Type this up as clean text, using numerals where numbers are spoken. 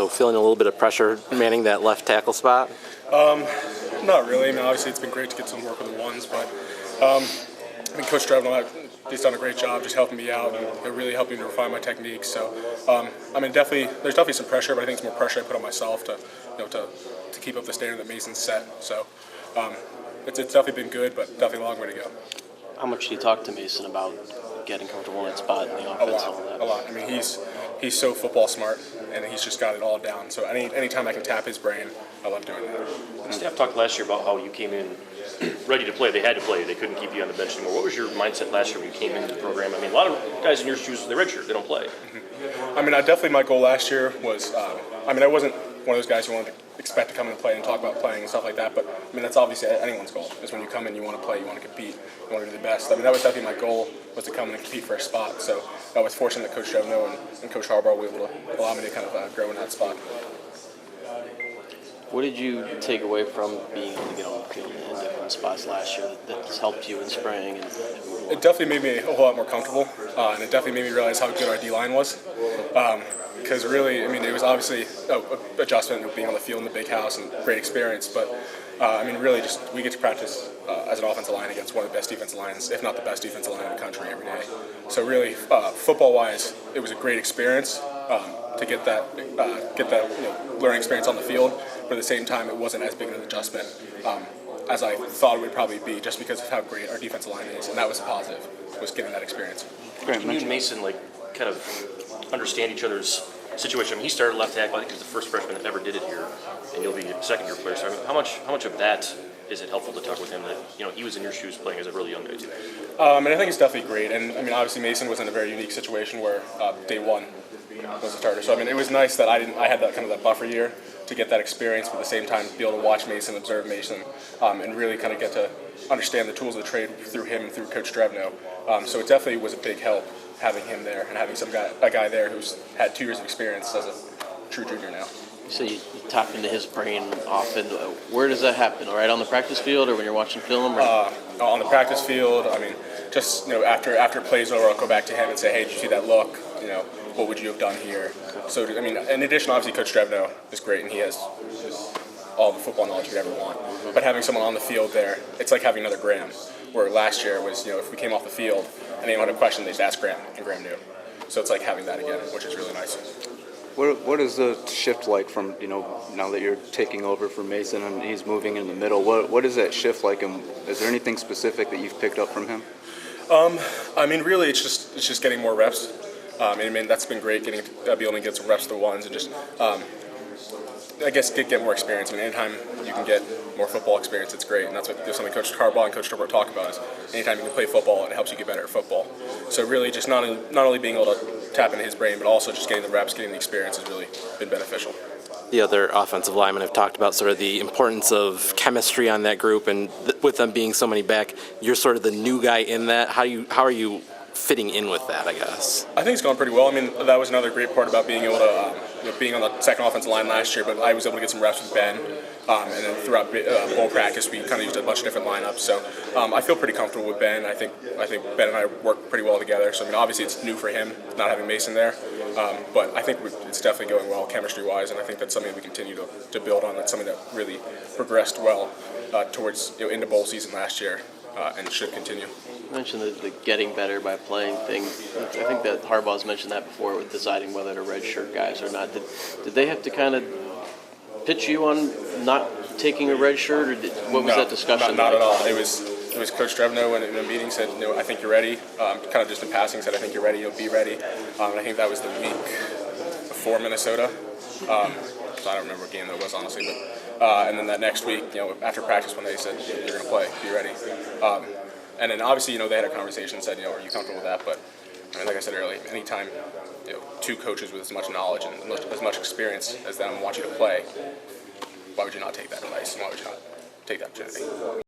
so feeling a little bit of pressure manning that left tackle spot? Not really. I mean, obviously it's been great to get some work with the ones, but I mean, Coach Drevno, he's done a great job just helping me out and really helping me refine my techniques. So, I mean, there's definitely some pressure, but I think it's more pressure I put on myself to keep up the standard that Mason's set. So, it's definitely been good, but definitely a long way to go. How much do you talk to Mason about getting comfortable in that spot in the offense? A lot. I mean, he's so football smart, and he's just got it all down. So anytime I can tap his brain, I love doing that. The staff talked last year about how you came in ready to play. They had to play. They couldn't keep you on the bench anymore. What was your mindset last year when you came into the program? I mean, a lot of guys in your shoes, they redshirt. They don't play. Mm-hmm. I mean, definitely my goal last year was, I mean, I wasn't one of those guys who wanted to expect to come in and play and talk about playing and stuff like that, but I mean, that's obviously anyone's goal, is when you come in, you want to play, you want to compete, you want to do the best. I mean, that was definitely my goal, was to come in and compete for a spot. So I was fortunate that Coach Drevno and Coach Harbaugh were able to allow me to kind of grow in that spot. What did you take away from being able to get on the field in different spots last year that has helped you in spring? It definitely made me a whole lot more comfortable, and it definitely made me realize how good our D-line was. Because really, I mean, it was obviously an adjustment of being on the field in the big house and great experience, but I mean, really just we get to practice as an offensive line against one of the best defensive lines, if not the best defensive line in the country every day. So really, football-wise, it was a great experience to get that learning experience on the field, but at the same time, it wasn't as big an adjustment as I thought it would probably be, just because of how great our defensive line is, and that was a positive, was getting that experience. Can you and Mason kind of understand each other's situation? I mean, he started left tackle. I think he's the first freshman that ever did it here, and you'll be a second-year player. So I mean, how much of that is it helpful to talk with him that he was in your shoes playing as a really young guy too? And I think it's definitely great. And I mean, obviously Mason was in a very unique situation where day one was a starter. So I mean, it was nice that I had that kind of that buffer year to get that experience, but at the same time be able to watch Mason, observe Mason, and really kind of get to understand the tools of the trade through him and through Coach Drevno. So it definitely was a big help having him there and having a guy there who's had 2 years of experience as a true junior now. So you tap into his brain often. Where does that happen? Right on the practice field, or when you're watching film? On the practice field. I mean, just after plays over, I'll go back to him and say, "Hey, did you see that look? What would you have done here?" So I mean, in addition, obviously, Coach Drevno is great, and he has all the football knowledge you could ever want. But having someone on the field there, it's like having another Graham. Where last year was, if we came off the field and anyone had a question, they just asked Graham, and Graham knew. So it's like having that again, which is really nice. What is the shift like from, now that you're taking over for Mason and he's moving in the middle? What is that shift like, and is there anything specific that you've picked up from him? I mean, really, it's just getting more reps. I mean, that's been great, be able to get some reps to the ones and just, I guess, get more experience. I mean, anytime you can get more football experience, it's great, and that's something Coach Harbaugh and Coach Tobert talk about. Is anytime you can play football, it helps you get better at football. So really, just not only being able to tap into his brain, but also just getting the reps, getting the experience has really been beneficial. The other offensive linemen have talked about sort of the importance of chemistry on that group, and with them being so many back, you're sort of the new guy in that. How are you fitting in with that, I guess? I think it's going pretty well. I mean, that was another great part about being able to, being on the second offensive line last year, but I was able to get some reps with Ben, and then throughout bowl practice, we kind of used a bunch of different lineups. So I feel pretty comfortable with Ben. I think Ben and I work pretty well together. So I mean, obviously it's new for him not having Mason there, but I think it's definitely going well chemistry-wise, and I think that's something we continue to build on. That's something that really progressed well towards into bowl season last year. And should continue. You mentioned the getting better by playing thing. I think that Harbaugh's mentioned that before with deciding whether to redshirt guys or not. Did they have to kind of pitch you on not taking a red shirt, or what was that discussion? Not at all. It was Coach Drevno in a meeting said, I think you're ready. Kind of just in passing said, I think you're ready. You'll be ready. And I think that was the week before Minnesota. I don't remember what game that was, honestly, but and then that next week, after practice, when they said you're going to play, be ready. And then obviously, they had a conversation and said, are you comfortable with that? But I mean, like I said earlier, anytime 2 coaches with as much knowledge and as much experience as them want you to play, why would you not take that advice? Why would you not take that opportunity?